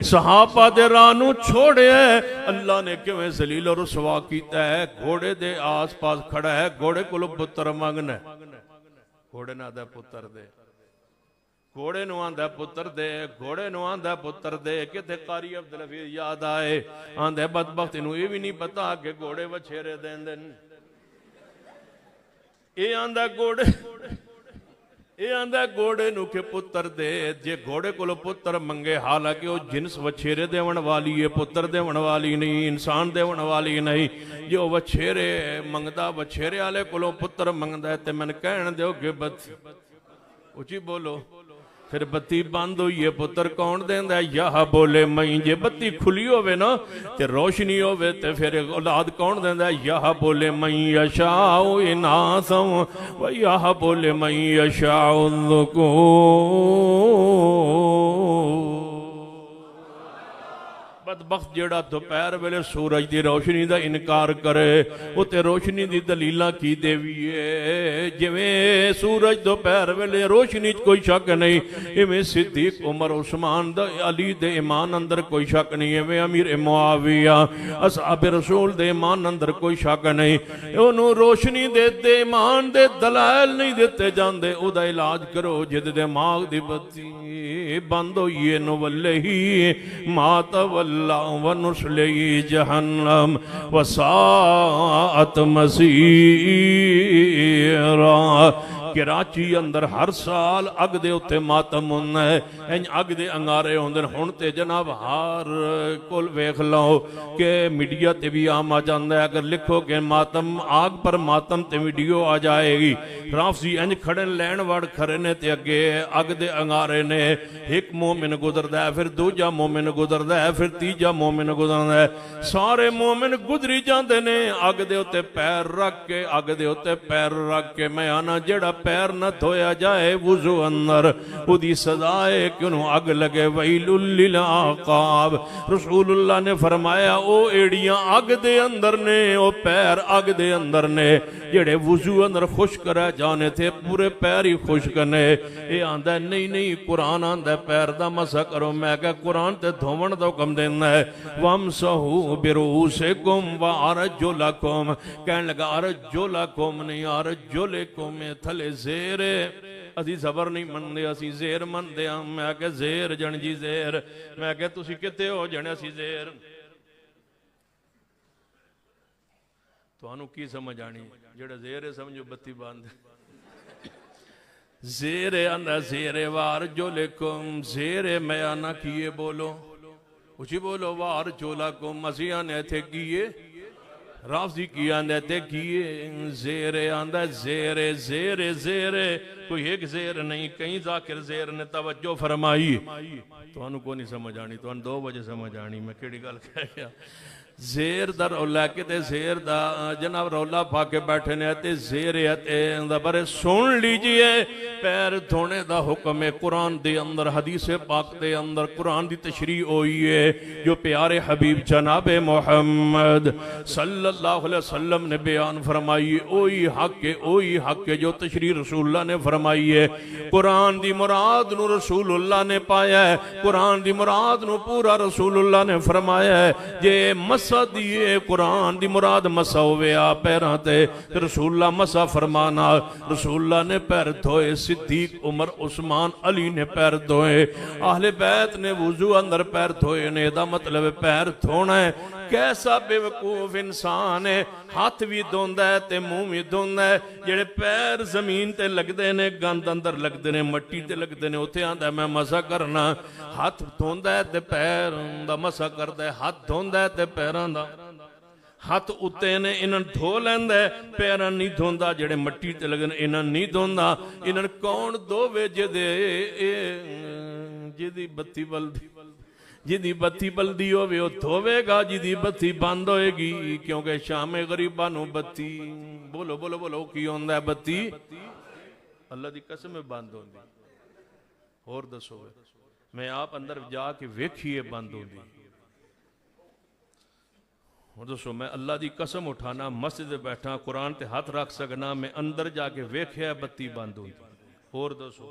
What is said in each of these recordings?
सहाबा दे राह नूं छोड़िया अल्लाह ने किवें जलील और रुसवा कीता है। घोड़े दे आस पास खड़ा है, घोड़े कोलों पुत्र मंगना, घोड़े ने आंदा पुत्र दे, घोड़े नूं आंदा पुत्र दे, घोड़े नूं आंदा पुत्र दे। किते कारी अब्दुल हफीज याद आए, आंदे बदबख्त नूं ये भी नहीं पता कि घोड़े वछेरे देंदे ने। ये आंदा घोड़े, ये आंदा घोड़े नूं के पुत्र दे। जे घोड़े कोलों पुत्र मंगे, हालांकि वो जिनस वछेरे देवन वाली है, पुत्र देवन वाली नहीं, इंसान देवन वाली नहीं। जो वछेरे मंगदा, वछेरे वाले कोलों पुत्र मंगदा है, ते मैनूं कहण दिओ कि बत्ती उची बोलो। फिर बत्ती बंद हुई है, पुत्र कौन देंदा है? याह बोले मई। जे बत्ती खुली होवे ना ते रोशनी होवे ते फिर औलाद कौन देंदा है? याह बोले मई यशाउ इनासम व याह बोले मई यशाउ ज़ुकूर। बदबख्त जेड़ा दोपहर वेले सूरज की रोशनी का इनकार करे, उत्ते रोशनी की दलीलां की देवीए। जिवें सूरज दोपहर वेले रोशनी कोई शक नहीं, इवें सिद्दीक उमर उस्मान अली दे ईमान अंदर कोई शक नहीं, इवें अमीर मुआविया असहाब रसूल दे ईमान अंदर कोई शक नहीं। उन्होंने रोशनी दे ईमान दे दलाल नहीं दिते जाते। उहदा इलाज करो जिद दिमाग दी बत्ती बंद होई है, नुवल्ले ही मातवल वनुस्लई जहन्नम वसाअत मसीरा। कराची अंदर हर साल अग दे उत्ते मातम होंदा है, इंज अग दे अंगारे होंदे। हुण ते जनाब हर कोल वेख लो कि मीडिया ते भी आम आ जांदा है। अगर लिखो कि मातम, आग पर मातम ते वीडियो आ जाएगी। राफजी इंज खड़े लैन वड़ खड़े ने ते अगे अग दे अंगारे ने। एक मोमिन गुजरदा है, फिर दूजा मोमिन गुजरदा है, फिर तीजा मोमिन गुजरदा है। सारे मोमिन गुजरी जांदे ने अग दे उत्ते पैर रख के, अग दे उत्ते पैर रख के। मैं आना जेड़ा पैर न धोया जाए वुजू अंदर, उदी सजा है कि उन्होंने अग लगे। वैलुल लिल आकाब। रसूलुल्लाह ने फरमाया ओ एड़ियां अग दे अंदर ने, ओ पैर अग दे अंदर ने, जेड़े वुजू अंदर खुश्क रह जाने थे पूरे पैर ही खुश्क ने। ये आंदा नहीं नहीं, कुरान आंदा पैर दा मसा करो। मैं क्या कुरान ते धोवन दा हुक्म देना है। वमसहू बिरूसिकुम व अर्जुलकुम। कहने लगा अर्जुलकुम नहीं, अर्जुलकुम थले ज़ेर। असी ज़बर नहीं मनते, असी ज़ेर मनते हैं। मैं क्या ज़ेर जन जी ज़ेर। मैं क्या तुसी किते हो जने असी ज़ेर। तुहानू की समझ आनी? जेड़ा ज़ेर है समझो बत्ती बंद। ज़ेर आंदा ज़ेर वार जो लेकुम। ज़ेर मैं आना किए बोलो, उची बोलो। वार जोला कुम असी आने थे किए, राफजी की आंदा ते किए। ज़ेर आंदा ज़ेर ज़ेर ज़ेर, कोई एक ज़ेर नहीं, कई ज़ाकिर ज़ेर ने तवज्जो फरमाई। तुहानू को नहीं समझ आनी, तुहानू 2 बजे समझ आनी मैं केड़ी गल कह गया। ज़ेर दा रौला किते ज़ेर दा जनाब रौला पा के बैठे ने ते ज़ेर है बारे सुन लीजिए। पैर धोने दा हुक्म है कुरान दे अंदर, हदीस पाक दे अंदर कुरान दी तशरीह हुई है। जो प्यारे हबीब जनाब मोहम्मद सल्लल्लाहु अलैहि वसल्लम ने बयान फरमाई, ओही हक है, ओही हक है जो तशरीह रसूलुल्लाह ने फरमाई है। कुरान दी मुराद नू रसूलुल्लाह ने पाया है, कुरान दी मुराद नू पूरा रसूलुल्लाह ने फरमाया है। जे मसा दिए कुरान दी मुराद मसा होवे आ पैरां ते, रसूलुल्लाह मसा फरमाना। रसूलुल्लाह ने पैर धोए, सिद्दीक उमर उस्मान अली ने पैर धोए, अहले बैत ने वुजू अंदर पैर धोए ने। दा मतलब पैर धोना है। कैसा बेवकूफ इंसान है, हाथ भी धोंदा है ते मुंह भी धोंदा है। जेड़े पैर जमीन ते लगदे ने, गंद अंदर लगदे ने, मट्टी ते लगदे ने, उत्थे आंदा मैं मसा करना। हाथ धोंदा है ते पैर दा मसा करदा है, हाथ धोंदा है ते पैरां दा। हाथ उत्ते ने इन्हां धो लैंदा है, पैरां नहीं धोंदा। जेड़े मट्टी ते लगदे ने इन्हां नहीं धोंदा। इन्हां कौन धोवे? जिदी बत्ती बलदी, जिदी बत्ती बलदी होवे वो धोवेगा, जिदी बत्ती बंद होएगी। क्योंकि शामे गरीबा नू बत्ती बोलो बोलो बोलो की होंदा है? बत्ती अल्लाह दी कसम है बंद होंदी। होर दसो, मैं आप अंदर जाके वेखिए बंद होंदी। दसो मैं अल्लाह की कसम उठाना, मस्जिद बैठा कुरान ते हाथ रख सकना, मैं अंदर जाके वेख्या बत्ती बंद हुई। होर दसो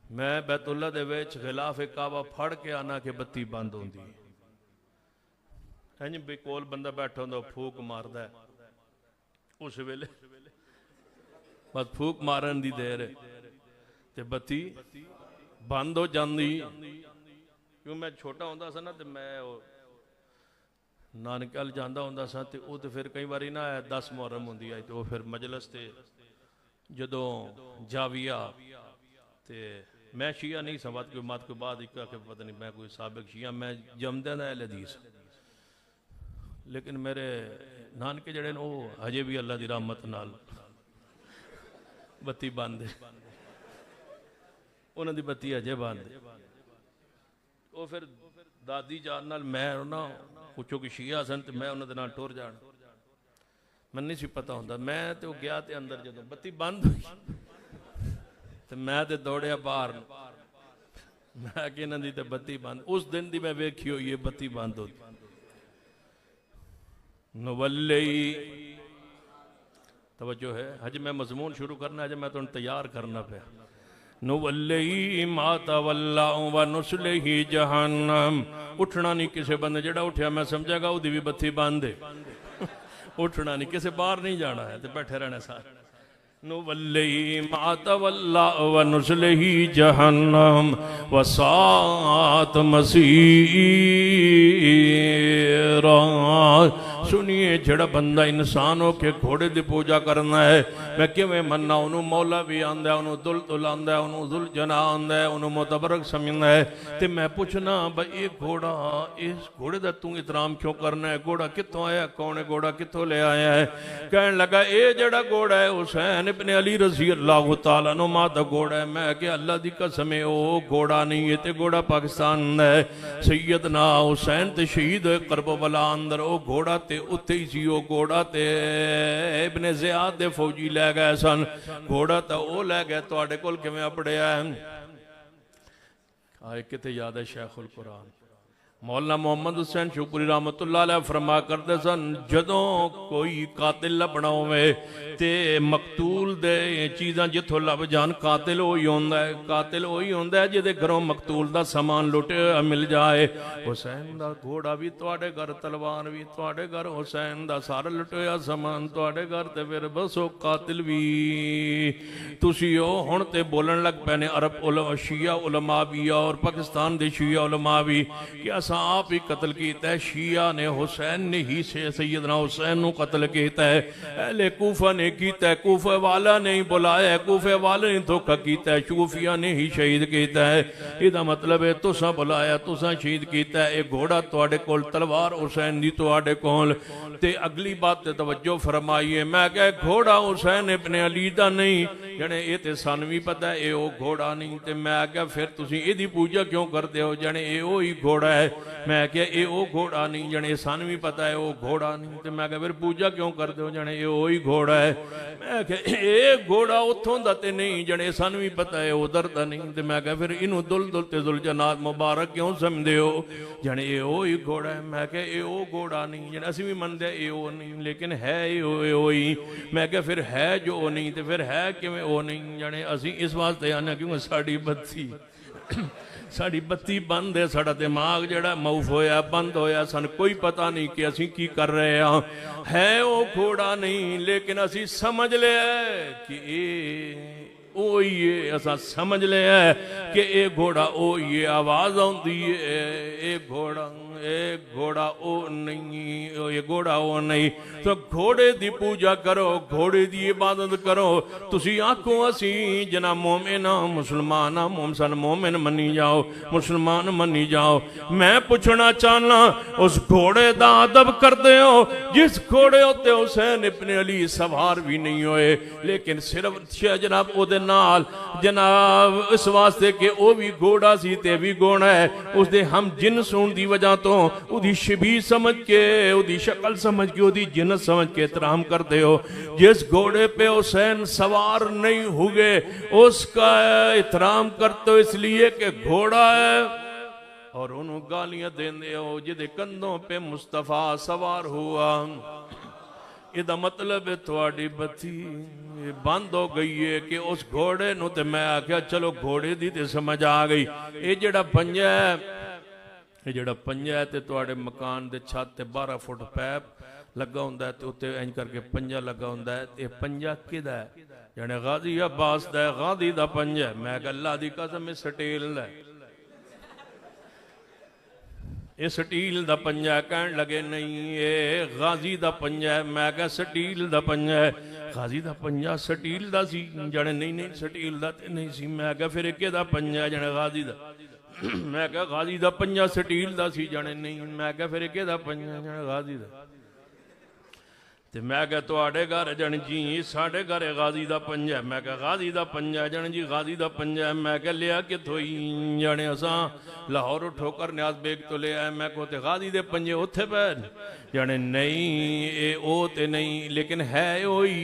मैं बैतुल्ला दे विच खिलाफ काबा फड़ के आना कि बत्ती बंद होंदी है भी कोल बंदा बैठा होंदा फूक मारदा है उस वेले बस फूक मारन दी देर ते बत्ती बंद हो जाती। क्यों मैं छोटा होंदा सा ना ते मैं नानकल जांदा होंदा सा ते वो तो फिर कई बारी ना 10 मुहर्रम होंदी आई तो फिर मजलिस ते जदों जाविया ते मैं शिया नहीं समझ कोई मत कोई बाद एक पता नहीं मैं कोई साबिक शिया मैं जमदे दा अहले हदीस लेकिन मेरे नानके जड़े वो अजे भी अल्लाह की रहमत नाल बत्ती बंद है उन्होंने बत्ती अजे बंद वो फिर दादी जान नाल मैं ना कुछो कि शिया सन तो मैं उन्होंने नाल टुर जान मैनू नहीं सी पता होंदा मैं तो गया ते अंदर जदों बत्ती बंद हुई तो मैं तो दौड़िया बाहर मैं कि इन्हां दी ते बत्ती बंद उस दिन दी मैं वेखी हुई है बत्ती बंद होती नवल्लई तवज्जो है हज मैं मजमून शुरू करना है मैं तुहानू तैयार करना पे नवल्लई माता वल्ला व नुस्लिही जहन्नम उठना नहीं किसी बंदे जेड़ा उठा मैं समझागा उसकी भी बत्ती बंद है उठना नहीं किसी बाहर नहीं जाना है तो बैठे रहना सारे नुवल्लई माता वल्ला व नुस्लिही जहन्नम व सात मसीरा। सुनिए जड़ा बंदा इंसान हो के घोड़े की पूजा करना है मैं किवें मन्ना उन्होंने मौला भी आंदा है उन्होंने दुल आंदा है उन्होंने दुल जना आंदा है उन्होंने मुतबरक समझना है तो मैं पूछना भाई ये घोड़ा इस घोड़े का तू एहतराम क्यों करना है घोड़ा कितों आया कौन है घोड़ा कितों ले आया है कहन लगा ये जड़ा घोड़ा है हुसैन इब्ने अली रज़ी अल्लाह तआला अन्हु मां दा घोड़ा है। मैं कि अल्लाह दी कसम है वो घोड़ा नहीं है तो घोड़ा पाकिस्तान है सैयदना हुसैन ते शहीद होए करबला अंदर वो घोड़ा ते उत्ते ही सी वो घोड़ा ते इब्ने ज़ियाद दे फौजी लै गए सन घोड़ा तो वो लै गए तुहाडे कोल किवें अपड़िया आए किते याद है शेखुल कुरान मौलाना मोहम्मद हुसैन शुक्री रहमतुल्लाह अलैह फरमा करते सन जदों कोई कातिल लभना होवे ते मकतूल दे चीज़ां जिथों लभ जान कातिल वही होंदा है कातिल वही होंदा है जिहदे घरों मकतूल दा समान लुटिया मिल जाए। हुसैन दा घोड़ा भी तुहाडे घर तलवार भी तुहाडे घर हुसैन दा सारा लुटिया समान तुहाडे घर ते फिर बस वो कातिल भी तुसी ओ हुण ते बोलन लग पए ने अरब उलमा शिया उलमा भी और पाकिस्तान दे शिया उलमा भी कि आप ही कतल किया है शिया ने हुसैन ने ही से सैयदना हुसैन को कतल किया है अहले कूफा ने किया है कूफे वाला ने ही बुलाया है कूफे वाले ने धोखा किया है शूफिया ने ही शहीद किया है इसका मतलब है तुसा बुलाया तुसा शहीद किया है एक घोड़ा तुहाडे कोल तलवार हुसैन दी तुहाडे कोल ते अगली बात ते तवज्जो फरमाइए मैं कह घोड़ा हुसैन इब्ने अली दा नहीं जने ये ते सानू भी पता है ये वो घोड़ा नहीं ते मैं क्या फिर तुसी इहदी पूजा क्यों करते हो जने ये वो ही घोड़ा है मैं क्या ये वो घोड़ा नहीं जने सानू भी पता है वो घोड़ा नहीं तो मैं क्या फिर पूजा क्यों करते हो जने ये वो ही घोड़ा है मैं क्या ये घोड़ा उतों दा ते नहीं जने सानू भी पता है उधर दा नहीं तो मैं क्या फिर इनू दुल दुल ते दुल जनात मुबारक क्यों समझते हो जने ये वो ही घोड़ा है मैं क्या ये वो घोड़ा नहीं जने असीं भी मनदे ये वो नहीं लेकिन है ये वो ही मैं क्या फिर है जो नहीं तो फिर है किवें वो नहीं जने असीं इस वास्ते आने क्योंकि साड़ी बत्ती साड़ी बत्ती बंद है साड़ा दिमाग जड़ा मऊफ होया बंद होया सन कोई पता नहीं कि असी की कर रहे हैं वो घोड़ा नहीं लेकिन असी समझ लिया कि ओ ये असा समझ लिया कि ये घोड़ा ओ ये आवाज आती है ये घोड़ा ओ नहीं ये घोड़ा ओ नहीं तो घोड़े दी पूजा करो घोड़े दी इबादत करो तुसी आखो असी जना मोमिन मुसलमान मोमसन मोमिन मनी जाओ मुसलमान मनी जाओ मैं पूछना चाहना उस घोड़े दा अदब करते हो जिस घोड़े होते हुसैन इब्ने अली सवार भी नहीं होए लेकिन सिर्फ जनाब ओदे नाल जनाब इस वास्ते कि वो भी घोड़ा सी ते भी घोड़ा है उसदे हम जिन्स होने दी वजह तो उदी शबी समझ के उदी शक्ल समझ के उदी जिन्स समझ के एहतराम करते हो जिस घोड़े पे हुसैन सवार नहीं हुए उसका एहतराम करते हो इसलिए कि घोड़ा है और उन्होंने गालियां देंदे हो जिदे कंधों पे मुस्तफा सवार हुआ इदा मतलब है थोड़ी बत्ती बंद हो गई है कि उस घोड़े नूं ते मैं आख्या चलो घोड़े दी ते समझ आ गई। ये जेड़ा पंजा है, ये जेड़ा पंजा है ते तुहाडे मकान दे छत ते 12 फुट पैप लगा हुंदा है ते उत्ते इंज करके पंजा लगा हुंदा है। ये पंजा किहदा है? जाने गाजी अब्बास दा है, गाजी दा पंजा है। मैं कहा अल्लाह दी कसम ये स्टील दा है, ये स्टील दा पंजा है। कहन लगे नहीं ये गाजी दा पंजा है। मैं कहा स्टील दा पंजा है। गाजी दा पंजा स्टील दा सी? जाने नहीं नहीं स्टील दा ते नहीं सी। मैं कहा फिर किहदा पंजा है? जाने गाजी दा। मैं कहा गाजी दा पंजा स्टील दा सी? जाने नहीं। मैं कहा फिर किहदा पंजा? जाने गाजी दा। ते मैं कहा तुहाडे घर जन जी साडे घर गाजी दा पंजा है। मैं कहा गाजी दा पंजा है? जन जी गाजी दा पंजा है। मैं कहा लिया कित्थों ही? जाने असां लाहौर ठोकर न्याज बेग तो ले आए। मैं को ते गाजी दे पंजे उत्थे पे? जाने नहीं ये ओ ते नहीं लेकिन है ओही,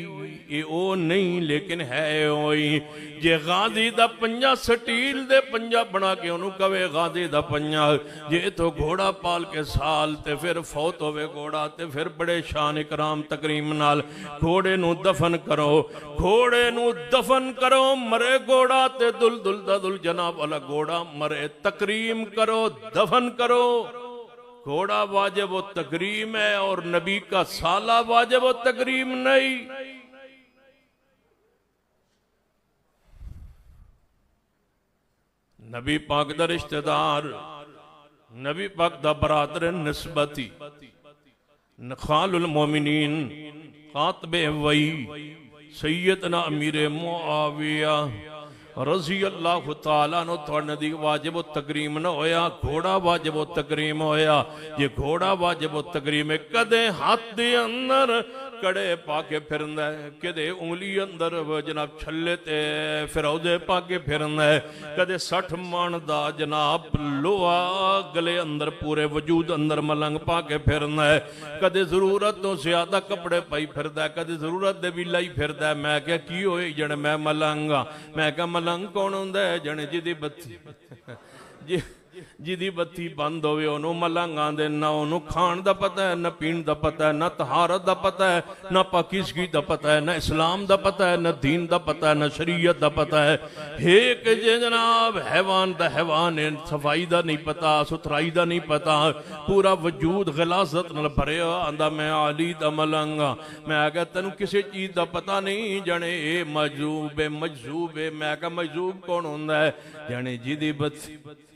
ये ओ नहीं लेकिन है ओही। जे गाजी दा पंजा स्टील दे पंजा बना के उन्होंने कवे गाजी दा पंजा, जे तो घोड़ा पाल के साल ते फिर फौत होवे घोड़ा ते फिर बड़े शान इकराम तकरीम नाल घोड़े नू दफन करो, घोड़े नू दफन करो। मरे घोड़ा ते दुल दुल दा दुल जनाब वाला घोड़ा मरे, तकरीम करो दफन करो। घोड़ा वाजिब व तकरीम है और नबी का साला वाजिब व तकरीम नहीं। नबी पाक दा रिश्तेदार, नबी पाक दा बरादर निस्बती नखालुल मोमिनीन कातबे वही सैयदना अमीर मुआविया रजी अल्लाह तआला नो तुहाडे दी वाजिब तकरीम न होया, घोड़ा वाजिब तकरीम होया। ये घोड़ा वाजिब तकरीम है। कदे हाथ दे अंदर कड़े पाके फिरदा है, कदे उंगली अंदर जनाब छल्ले ते फिरौदे पाके फिरदा है, कदे 60 मन दा जनाब लोहा गले अंदर पूरे वजूद अंदर मलंग पाके फिरदा है, कदे जरूरत तो ज्यादा कपड़े पाई फिरदा है, कदे जरूरत दे भी लाई फिरदा है। मैं क्या की होए जने मैं मलंगा। मैं क्या मलंग कौन हुंदा है? जने जिदी बत्ती जिदी बत्ती बंद होवे ओनू मलंग आंदे। ना ओनू खाण दा पता है, ना पीण दा पता है, ना तहारत दा पता है, ना पाकिज़गी दा पता है, ना इस्लाम दा पता है, ना दीन दा पता है, ना शरीयत दा पता है। एक जे जनाब हैवान दा हैवान है, सफाई दा नहीं पता, सुथराई दा नहीं पता, पूरा वजूद गिलाजत नाल भरिया आंदा मैं आली दा मलंगा। मैं आख्या तैनू किसी चीज़ दा पता नहीं? जने ए मजूब है मजूब है। मैं आख्या मजूब कौन हुंदा है? जने जिदी बत्ती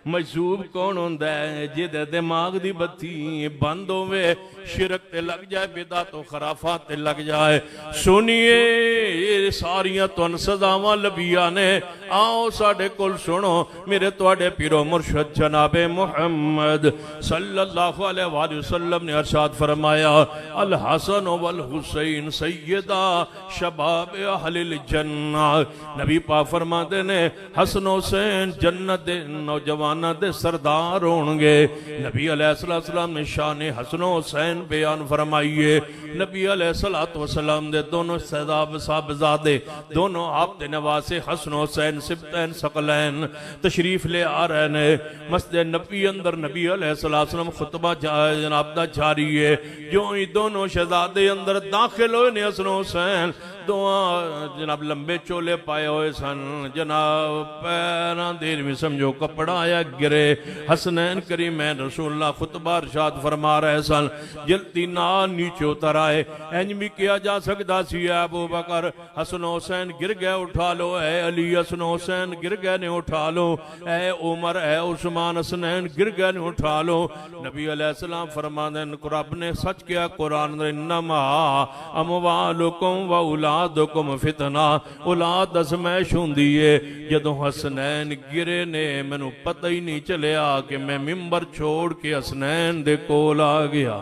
मजूब कौन होंदा है? जिदे दिमाग दी बत्ती बंद होवे, शिरक ते लग जाए, बिदा तो खराफात ते लग जाए। सुनिए सारियां तुहानू सजावां लबिया ने। आओ साडे कोल सुनो, मेरे तुहाडे पीरो मुर्शद जनाबे मुहम्मद सल्लल्लाहु अलैहि वसल्लम ने इरशाद फरमाया, अल हसन वल हुसैन सैयदा शबाब अहलिल जन्ना। नबी पाक फरमाते ने हसन हुसैन जन्नत दे नौजवान दे सरदार होंगे। नबी अलैहिस्सलाम ने शान हसन हुसैन बयान फरमाइए। नबी अलैहिस्सलाम दे दोनों साहबजादे दोनों आप दे नवासे हसन हुसैन सिबतैन सकलैन तशरीफ ले आ रहे ने। मस्जिद नबी अंदर नबी अलैहिस्सलाम खुतबा जनाब दा जारी है। जो ही दोनों शहजादे अंदर दाखिल हुए ने, हसन हुसैन दोआ जनाब लंबे चोले पाए हुए सन, जनाब पैरां देर भी समझो कपड़ा आया गिरे। हसनैन करीमैन रसूलुल्लाह खुतबा इरशाद फरमा रहे सन, जल्दी ना नीचे उतर आए। इंज भी किया जा सकता सी, अबू बकर हसन हुसैन गिर गए उठा लो, ए अली हसन हुसैन गिर गए ने उठा लो, ए उमर ए उस्मान हसनैन गिर गए ने उठा लो। नबी अलैहिस्सलाम फरमाते हैं, रब ने सच किया कुरान में, इन्नमा अमवालुकुम व औलादुकुम फितना। औलाद अज़मैश हुंदी है। जदों हसनैन गिरे ने मैनू पता ही नहीं चलिया कि मैं मिंबर छोड़ के हसनैन दे कोल आ गया।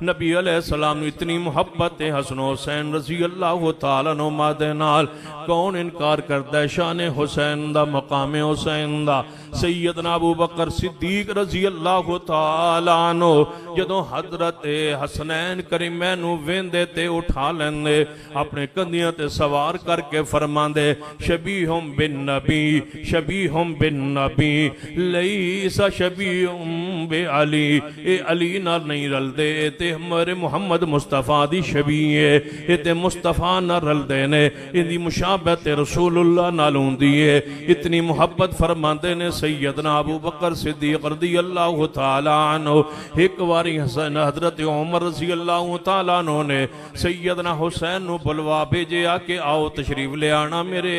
नबी अलैहिस्सलाम नू इतनी मुहब्बत है हसन हुसैन रज़ी अल्लाह तआला अन्हुमा दे नाल। कौन इनकार करदा है शान हुसैन दा, मकाम हुसैन दा? सैयदना अबू बकर सिद्दीक रज़ी अल्लाह तआला अन्हु जदों हज़रत हसनैन करीमैन नू वेंदे ते उठा लैंदे, अपने कंधे बुलंदियां ते सवार करके फरमांदे शबीहुम बिन नबी शबीहुम बिन नबी लईसा शबीहुम बे अली, ए अली नाल नहीं रलदे, ते हमारे मुहम्मद मुस्तफा दी शबी है, ये ते मुस्तफा ना रलदे ने, इनदी मुशाबहत रसूलुल्लाह नाल हुंदी है। इतनी मुहब्बत फरमांदे ने सैयदना अबू बकर सिद्दीक रज़ियल्लाहु तआला अन्हु। एक बारी हसन हजरत उमर रज़ियल्लाहु तआला अन्हु ने सैयदना हुसैन नु बुलवा भेजिया कि आओ तशरीफ ले आना मेरे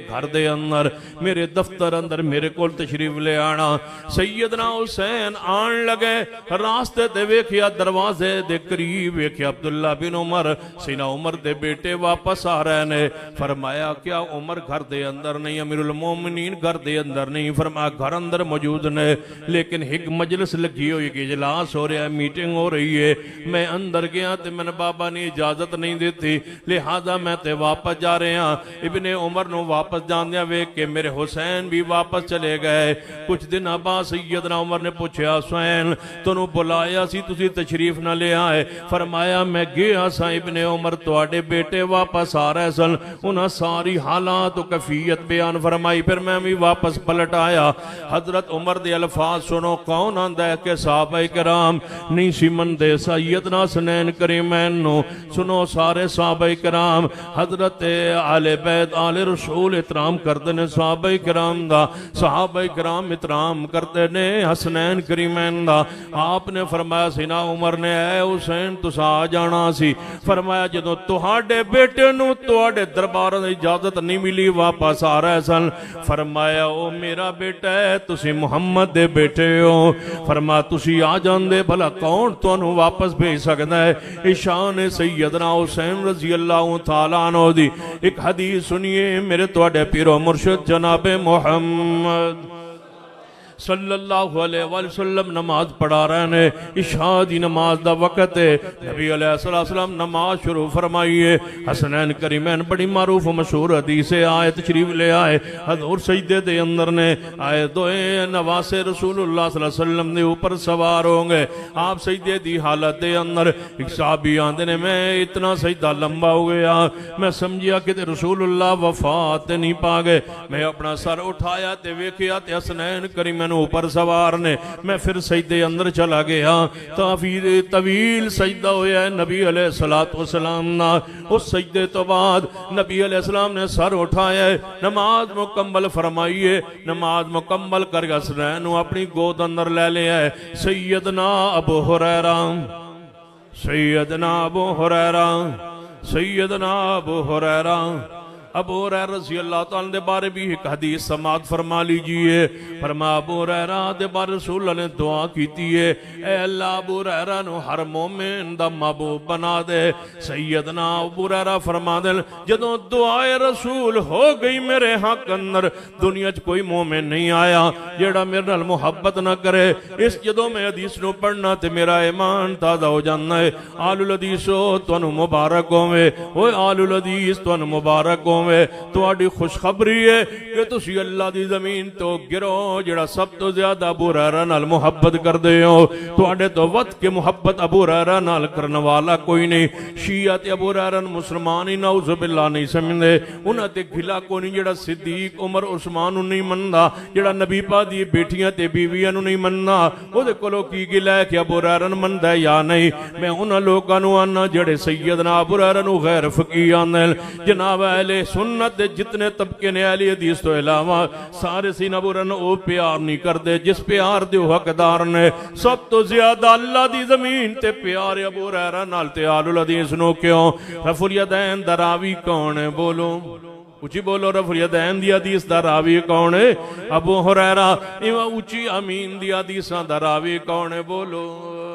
घर दे अंदर, मेरे दफ्तर अंदर मेरे कोल तशरीफ ले आना। सैयदना हुसैन आन लगे, रास्ते ते वेखिया दरवाजे दे करीब वेखिया अब्दुल्ला बिन उमर सीना उमर दे बेटे वापस आ रहे ने। फरमाया क्या उमर घर दे अंदर नहीं, अमीरुल मोमिनीन घर दे अंदर नहीं? फरमाया घर अंदर मौजूद ने, लेकिन एक मजलिस लगी हुई, इजलास हो रहा है, मीटिंग हो रही है। मैं अंदर गया तो मैंने बाबा ने इजाजत नहीं दी, लिहाजा मैं ते वापस जा रहा। इब्ने उमर नु वापस जांदिया वेख के मेरे हुसैन भी वापस चले गए। कुछ दिन बाद सैयदना उमर ने पूछा हुसैन तैनू बुलाया सी, तुसी तशरीफ ना ले आए? फरमाया मैं गया सा इब्ने उमर, तुहाडे बेटे वापस आ रहे सन, उन्हें सारी हालात कैफियत बयान फरमाई, फिर मैं भी वापस पलट आया। हजरत उमर दे अल्फाज सुनो, कौन आंदा है कि साहबा कराम नहीं सी मनदे सैयदना हसनैन करीमैन नु। सुनो सारे साहबा कराम हजरत आले बैत आले रसूल इतराम करते ने साहबा कराम दा, साहबा कराम इतराम करते ने हसनैन करीमैन दा। आपने फरमाया सीना उमर ने ऐ हुसैन तुसा आ जाना सी। फरमाया जदों तुहाडे बेटे नु तुहाडे दरबार दी इजाजत नहीं मिली वापस आ रहे सन। फरमाया ओ मेरा बेटा है, तुसी मुहम्मद दे बेटे हो। फरमा तुसी आ जांदे, भला कौन तुहानू वापस भेज सकदा है? ईशान सैयदना हुसैन रज़ियल्लाहु तआला अन्हु दी एक हदीस सुनिए मेरे तुहाडे पीरो मुर्शिद जनाबे मुहम्मद सल्लल्लाहु अलैहि वसल्लम नमाज पढ़ा रहे ने। इशा दी नमाज दा वक़्त है, नबी अलैहिस्सलाम नमाज शुरू फरमाइए। हसनैन करीमैन बड़ी मारूफ मशहूर हदीस है, आए तशरीफ ले आए हजूर सजदे दे अंदर ने, आए दोए नवासे रसूलुल्लाह सल्लल्लाहु अलैहि वसल्लम दे ऊपर सवार होंगे। आप सजदे दी हालत दे अंदर एक साहबी आंदे ने, मैं इतना सजदा लंबा हो गया, मैं समझिया कि रसूलुल्लाह वफात नहीं पा गए। मैं अपना सर उठाया ते वेखिया ते हसनैन करीमैन ऊपर सवार ने। मैं फिर सजदे अंदर चला गया, काफी तवील सजदा होया है नबी अलैहिस्सलातु वस्सलाम ना। उस सजदे तो बाद नबी अलैहिस्सलाम ने सर उठाया, नमाज मुकम्मल फरमाइए। नमाज मुकम्मल कर हसनैन अपनी गोद अंदर ले लिया है। सैयदना अबू हुरैरा सैयदना अबू हुरैरा सैयदना अबू हुरैरा अबू हुरैरा रज़ियल्लाहु तआला दे बारे भी एक हदीस समाअत फरमा लीजिए। फरमा अबू हुरैरा दे बारे रसूल ने दुआ कीती है, ए अल्लाह अबू हुरैरा नु हर मोमिन दा महबूब बना दे। सैयदना अबू हुरैरा फरमादे जदों दुआए रसूल हो गई मेरे हक अंदर, दुनिया च कोई मोमिन नहीं आया जेड़ा मेरे नाल मुहब्बत ना करे। इस जदों मैं हदीस नु पढ़ना ते मेरा ईमान ताज़ा हो जांदा है। आलुल हदीसो तुहानू मुबारक होवे, ओए आलुल हदीस तुहानू मुबारक हो। तुहाडी खुशखबरी है कि तुसी अल्लाह दी जमीन तो गिरो जेड़ा सब तो ज्यादा अबू हुरैरा नाल मुहब्बत करदे हो। तुहाडे तो वध के मुहब्बत अबू हुरैरा नाल करने वाला कोई नहीं। शिया ते अबू हुरैरा मुसलमान ही नाउज़ु बिल्लाह नहीं समझदे, उन्हां ते गिला कोई नहीं जेड़ा सिद्दीक उमर उस्मान नूं नहीं मनदा, जेड़ा नबी पाक दी बेटियां ते बीवियां नूं नहीं मनदा। ओदे कोलों की गिला है कि अबू हुरैरा मनदा या नहीं? मैं उन्हां लोकां नूं आना जेड़े सैयदना अबू हुरैरा नूं गैर फकीह आंदे। जनाब अहले सुन्नत दे जितने तबके ने अहले हदीस तो इलावा सारे सीना बुरन ओ प्यार नहीं करते जिस प्यार दे हकदार ने। सब तो ज्यादा अल्लाह दी जमीन ते प्यार अबू हुरैरा नाल ते आलुल हदीस नो क्यों? रफुल यदैन दा रावी कौन है? बोलो उची बोलो। रफुल यदैन दी हदीस दा रावी कौन है? अबू हुरैरा। इवा उची अमीन दी हदीसां दा रावी कौन है? बोलो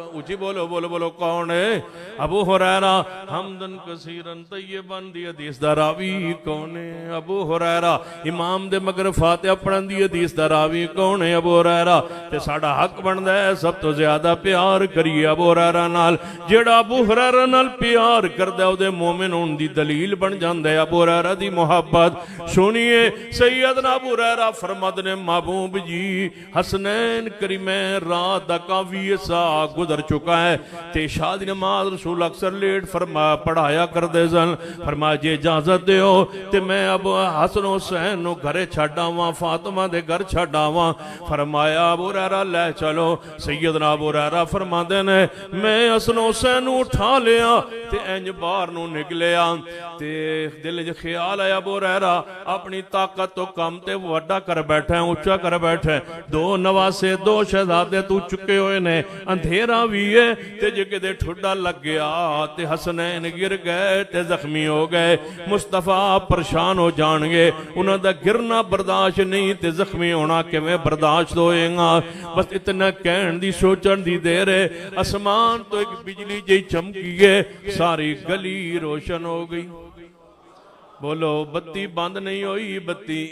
उची बोलो बोलो बोलो कौन है? अबू हुरैरा। हमदन कसीरन तय्यबन दी हदीस दा रावी कौन है? अबू हुरैरा। इमाम दे मगर फातिहा पढ़न दी हदीस दा रावी कौन है? अबू हुरैरा। ते साडा हक बनदा है सब तो ज्यादा प्यार करिए अबू हुरैरा नाल। जेड़ा अबू हुरैरा नाल प्यार करदा ओदे मोमिन होण दी दलील बन जांदा है अबू हुरैरा दी मुहब्बत। मुहब्बत। सुनिए सैयदना अबू हुरैरा फरमाते ने महबूब जी हसनैन करीमैन रात दा काफी सा गुजर चुका है ते शादी नमाज रसूल अक्सर लेट फरमा पढ़ाया करते सन। फरमाया जे इजाजत दिओ ते मैं अब हसन हुसैन नू घरे छड्ड आवां, फातिमा दे घर छड्ड आवां। फरमाया अबू हुरैरा ले चलो। सैयदना अबू हुरैरा फरमाते ने मैं हसन हुसैन नू उठा लिया ते इंज बाहर नू निकलिया ते दिल च ख्याल आया अबू हुरैरा अपनी ताकत तो कम ते वड्डा कर बैठा है, ऊंचा कर बैठा है। दो नवासे दो शहजादे तू चुके हुए ने, अंधेरा भी है ते जे किते ठुड्डा लग गया ते हसनैन गिर गए ते जख्मी हो गए, मुस्तफा परेशान हो जाएंगे, उन्हां दा गिरना बर्दाश्त नहीं ते जख्मी होना किवें बर्दाश्त होएगा। बस इतना कहण दी सोचण दी देर है, आसमान तो एक बिजली जी चमकी है, सारी गली रोशन हो गई। बोलो बत्ती बंद नहीं हुई, बत्ती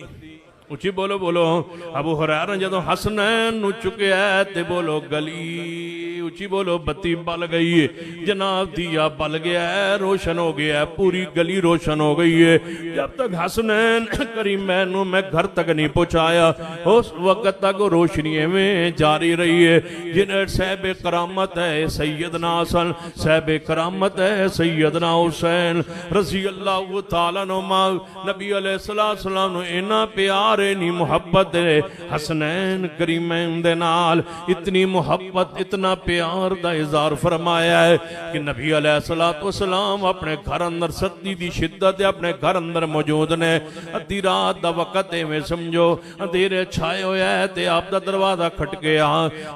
उची बोलो बोलो। अबू हुरैरा जदों हसनैन नू चुकिया ते बोलो गली उची बोलो बत्ती बल गई है, जनाब दिया बल गया है, रोशन हो गया है, पूरी गली रोशन हो गई है। जब तक हसनैन करीमैन नू मैं घर तक नहीं पहुंचाया उस वक्त तक रोशनी में जारी रही है। जिन्हें साहिब करामत है सैयदना हसन, साहिब करामत है सैयदना हुसैन रज़ी अल्लाह तआला अन्हुमा। नबी अलैहिस्सलाम नू इन्ना प्यार नी मुहब्बत हसनैन करीमैन दे नाल, इतनी मुहब्बत इतना प्यार दा इज़हार फरमाया है कि नबी अलैहिस्सलाम अपने घर अंदर सर्दी दी शिद्दत अपने घर अंदर मौजूद ने। अद्धी रात दा वक्त में समझो अंधेरे छाए होया है ते आप दा दरवाजा खटकिया,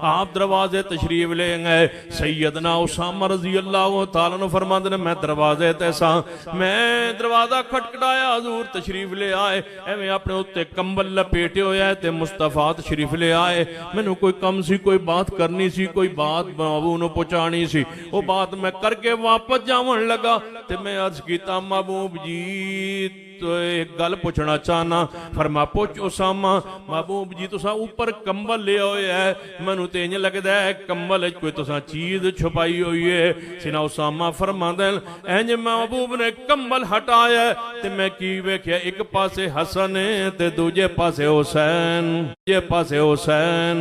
आप दरवाजे तशरीफ ले गए। सैयदना उसामा रज़ी अल्लाह तआला अन्हु फरमाते ने मैं दरवाजे ते सा, मैं दरवाजा खटखटाया, हुजूर तशरीफ ले आए। एवें अपने उत्ते कंबल लपेटे होया है ते मुस्तफा तशरीफ ले आए। मैनू कोई कम सी, कोई बात करनी सी, कोई बात महबूब नू पहुंचानी सी, वो बात मैं करके वापस जावन लगा ते मैं अर्ज कीता महबूब जी तो एक गल पूछना चाहना। फरमा पुछ उसामा। महबूब जी तुसा ऊपर कंबल ले आए है, मैनू तो इंज लगता है कंबल कोई तुसा चीज छुपाई हुई है। सिना उसामा फरमांदे इंज महबूब ने कंबल हटाया ते मैं की वेख्या एक पासे हसन ते दूजे पासे हुसैन, दूजे पासे हुसैन,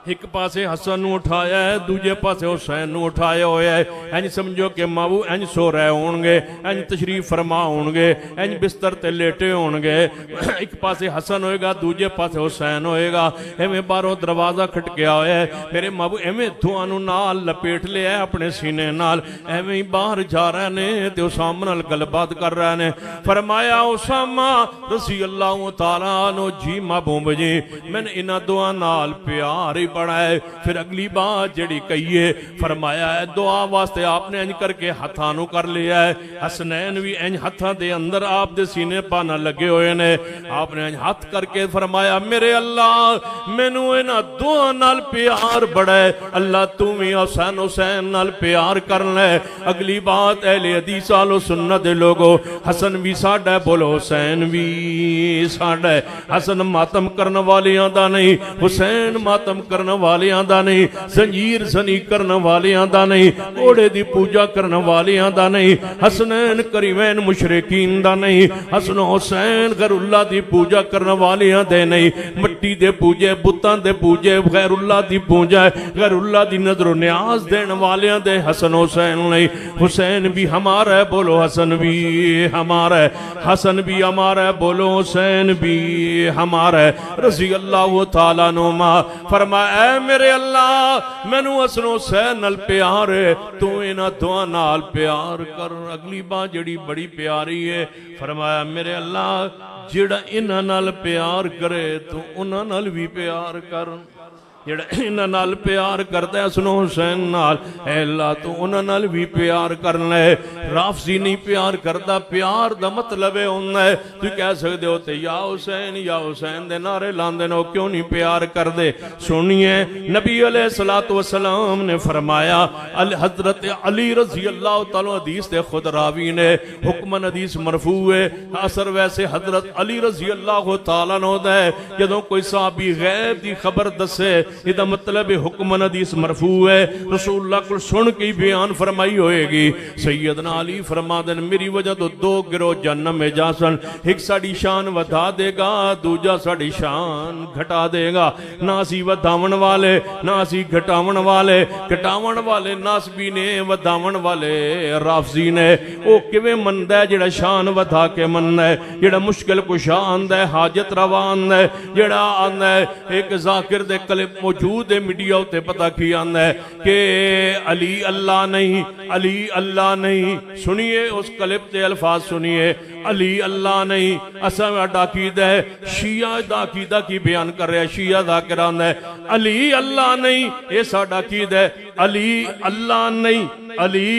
एक पासे हसन नू उठाया है, दूजे पासे हुसैन नू उठाया होया है। इंज समझो कि माबू इंज सो रहे होंगे, इंज तशरीफ फरमा होंगे, इंज बिस्तर ते लेटे होंगे। एक पासे हसन होएगा, दूजे पासे हुसैन होएगा। एवें बाहरों दरवाजा खटकिया होया है, मेरे माबू एवें दुआ नू नाल लपेट लिया अपने सीने नाल, एवें ही बाहर जा रहे ने ते उसामा नाल गलबात कर रहे ने। फरमाया उसामा रज़ी अल्लाह तआला अन्हु जी महबूब जी मैंने इन्हां दुआ नाल प्यार ही बड़ा है। फिर अगली बात जड़ी कही है फरमाया है दुआ वास्ते आपने इंज करके हथा नू कर लिया है। हसनैन भी इंज हथा दे अंदर आप दे सीने पाना लगे हुए ने। आपने इंज हथ करके फरमाया मेरे अल्लाह मैनू इन्हां दुआ नाल प्यार बड़ा है, अल्लाह तू भी हुसैन हुसैन नाल प्यार करना है। अगली बात अहले हदीस वालो सुन्नत दे लोगो हसन भी साडा है, बोलो हुसैन भी साडा है। हसन मातम करने वालियां दा नहीं, हुसैन मातम करने वालियां दा नहीं, जंजीर सनी करने वालियां दा नहीं, घोड़े दी पूजा करने वालियां दा नहीं, हसनैन करीमैन मुशरिकीन दा नहीं, हसन हुसैन गैरुल्लाह दी पूजा करने वालियां दे नहीं, मिट्टी दे पूजे बुतां दे पूजे गैरुल्लाह दी पूजा गैरुल्लाह दी नजर न्याज देने वालियां दे हसन हुसैन नहीं। हुसैन भी हमारा है, बोलो हसन भी हमारा है, हसन भी हमारा है, बोलो हुसैन भी हमारा है। रज़ी अल्लाह तआला अन्हुमा फरमाया मेरे अल्लाह मैनू हसन हुसैन नाल प्यार है, तू इन्हां दुआ नाल प्यार कर। अगली बात जड़ी बड़ी प्यारी है फरमाया मेरे अल्लाह जेड़ा इन्हां नाल प्यार करे तू उन्हां नाल भी प्यार कर। जेड़ा इन्हां नाल प्यार करता है हसन हुसैन नाल, ऐ अल्लाह तू उन्हां नाल भी प्यार करना है। राफजी नहीं प्यार करता, प्यार दा मतलब है होंदा है तू कह सकदे हो ते या हुसैन दे नारे लांदे ने, क्यों नहीं प्यार करदे। सुनिए नबी अलैहिस्सलातु वस्सलाम ने फरमाया हजरत अली रज़ी अल्लाह तआला हदीस दे खुद रावी ने हुक्मन हदीस मरफू है, असर वैसे हजरत अली रज़ी अल्लाह तआला अन्हु दा है। जदों कोई सहाबी गैब दी खबर दसे इहदा मतलब हुक्मन हदीस मरफू है, रसूलुल्लाह को सुन के बयान फरमाई होएगी। सैयदना अली फरमादन मेरी वजह तो दो गिरोह जहन्नम में जा सन, एक साड़ी शान वधा देगा, दूजा साड़ी शान घटा देगा। ना असी वधावन वाले ना असी घटावन वाले, घटावन वाले नासबी ने, वधावन वाले राफजी ने। वो किवें मनदा है जेड़ा शान वधा के मनदा है, जेड़ा मुश्किल कुशा आंदा है, हाजत रवा आंदा है, जेड़ा आंदा है एक जाकिर दे क्लिप मौजूद है मीडिया उत्ते, पता की आंदा है कि अली अल्लाह नहीं, अली अल्लाह नहीं। सुनिए उस क्लिप के अल्फाज सुनिए, अली अल्लाह नहीं। असा अकीदा है, शिया दा अकीदा की बयान कर रहा है, शिया दा करांदा है अली अल्लाह नहीं, ये साडा अकीदा है अली अल्लाह नहीं, अली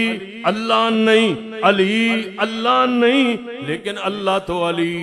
अल्लाह नहीं, अली अल्लाह नहीं, लेकिन अल्लाह तो अली।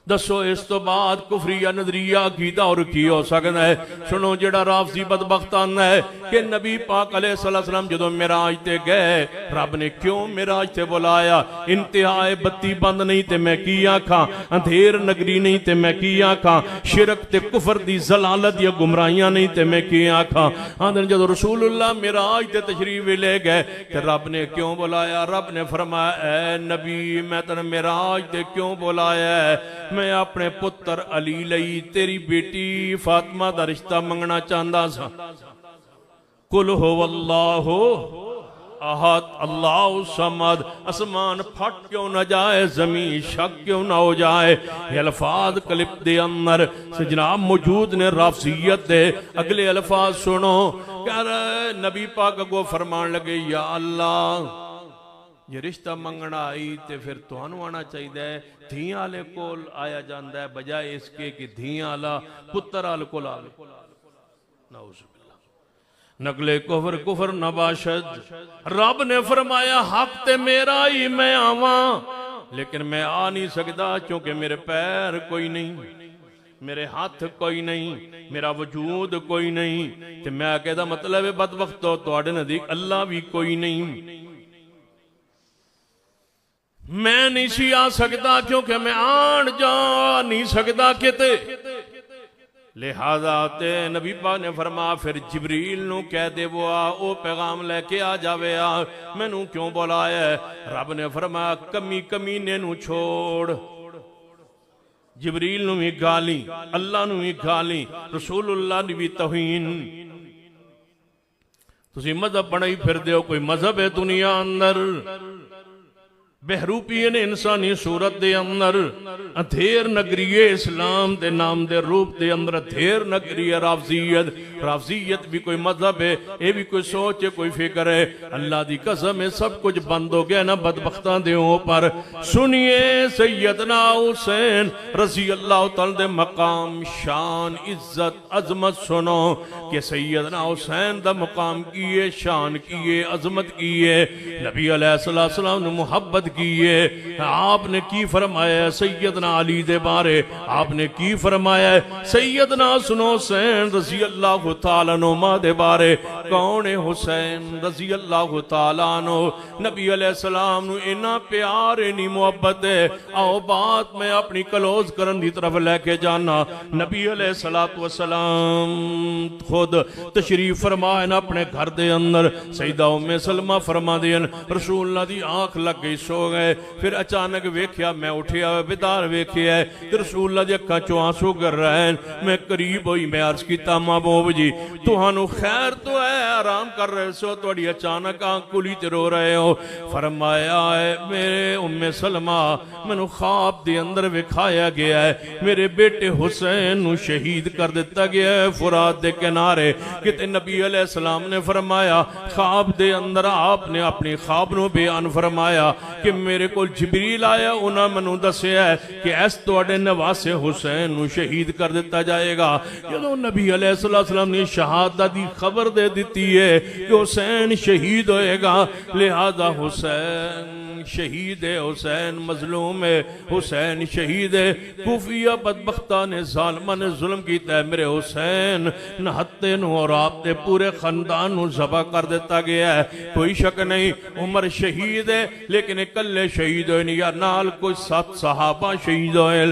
दसो इस तो बाद कुफरिया नजरिया अकीदा और की हो सकता है। सुनो जेड़ा राफजी बदबख्त आंदा है कि नबी पाक अलैहिस्सलाम जदों मेराज ते गए, रब ने क्यों मेराज ते बुलाया? इंतहाए बत्ती बंद नहीं ते मैं की आखां, अंधेर नगरी नहीं ते मैं की आखां, शिरक ते कुफर दी जलालत या गुमराहियां नहीं ते मैं की आखां। आंदे जदों रसूलुल्लाह मेराज ते तशरीफ ले गए ते रब ने क्यों बुलाया? रब ने फरमाया ऐ नबी मैं तैनूं मेराज ते क्यों बुलाया है? मैं अपने पुत्र अली लई तेरी बेटी फातिमा दा रिश्ता मंगना चाहता सा। कुल हो अल्लाह अहद अल्लाह समद। आसमान फट क्यों न जाए, जमीन शक क्यों न हो जाए। ये अल्फाज क्लिप दे अंदर जनाब मौजूद ने राफसियत दे। अगले अल्फाज सुनो, कह रहे नबी पाक को फरमान लगे या अल्लाह जे रिश्ता मंगना आई तो फिर तुहानू आना चाहिए। धियां आले कोल आया जाता है बजाय इसके कि धियां आला पुत्र आल कोल आवे। नगले कुफर कुफर नबाशद। रब ने फरमाया हक ते मेरा ही मैं आवा, लेकिन मैं आ नहीं सकता क्योंकि मेरे पैर कोई नहीं, मेरे हाथ कोई नहीं, मेरा वजूद कोई नहीं। ते मैं कहदा मतलब है बदबख्तो तुहाडे नज़दीक अल्लाह भी कोई नहीं। मैं नहीं सी आ सकता क्योंकि मैं आन जा नहीं सकता किते। लिहाजा ते नबी पाक ने फरमा फिर जिबरील नू कह दे वो आ, ओ पैगाम लेके आ जावे। आ मैनू क्यों बुलाया? रब ने फरमाया कमी कमीने नू छोड़। जिबरील नू भी गाली, अल्लाह नू भी गाली, रसूलुल्लाह दी भी तौहीन। तुसी मजहब बनाई फिरदे हो, कोई मजहब है दुनिया अंदर? बहरूपी ने इंसानी सूरत दे अंदर अंधेर नगरी इस्लाम के नाम दे रूप दे अंदर अंधेर नगरी है राफजियत। राफजियत भी कोई मजहब है, ये भी कोई सोच है, कोई फिक्र है। अल्लाह दी कसम है सब कुछ बंद हो गया ना बदबख्तां दे ऊपर। सुनिए सैयदना हुसैन रजी अल्लाह तआला दे मकाम शान इज्जत अजमत सुनो कि सैयदना हुसैन दा मकाम की है, शान की है, अजमत की है। नबी अलैहिस्सलाम ने मुहब्बत की है। आपने की फरमाया सैयदना अली दे बारे? आपने की फरमाया सैयदना सुनो हुसैन रजी अल्लाह तआला अन्हु दे बारे? कौन है हुसैन रजी अल्लाह तआला अन्हु? नबी अलैहिस्सलाम नु इन्ना प्यार इन्नी मोहब्बत है। आओ बात मैं अपनी क्लोज करन दी तरफ लेके जाना। नबी अलैहिस्सलातु वस्सलाम खुद तशरीफ फरमाए ना अपने घर दे अंदर। सैयदा उम्मे सलमा फरमा देन रसूलुल्लाह दी आंख लग गई, सो गए। फिर अचानक वेख्या, मैं उठिया बेदार वेख्या ते रसूलुल्लाह दी अखां चों आंसू गिर रहे हैं। मैं करीब होई, मैं अर्ज कीता महबूब जी तुहानू खैर तो है, आराम कर रहे सो, तुहाडी अचानक आंख खुली ते रो रहे हो। फरमाया है मेरे उम्मे सलमा मैनू ख्वाब दे अंदर विखाया गया है मेरे बेटे हुसैन नू शहीद कर दिता गया है फुरात दे किनारे। किते नबी अलैहिस्सलाम ने फरमाया ख्वाब दे अंदर आपने अपनी ख्वाब नू बयान फरमाया कि मेरे को जिबरील आया, उन्हें मैनू दसिया कि इस तुहाडे नवासे हुसैन नू शहीद कर दिता जाएगा। जदों नबी अलैहिस्सलाम ने शहादत दी खबर दे दी है कि हुसैन शहीद होएगा, लिहाजा हुसैन शहीद है, हुसैन मजलूम है, हुसैन शहीद है। कुफिया बदबख्ता ने जालिमा ने जुल्म किया है, मेरे हुसैन नहत्ते नू और आपके पूरे खानदान नू ज़बह कर दिता गया है। कोई शक नहीं उमर शहीद है, लेकिन इकल्ले शहीद होए नहीं, या नाल कोई 7 सहाबा शहीद होए।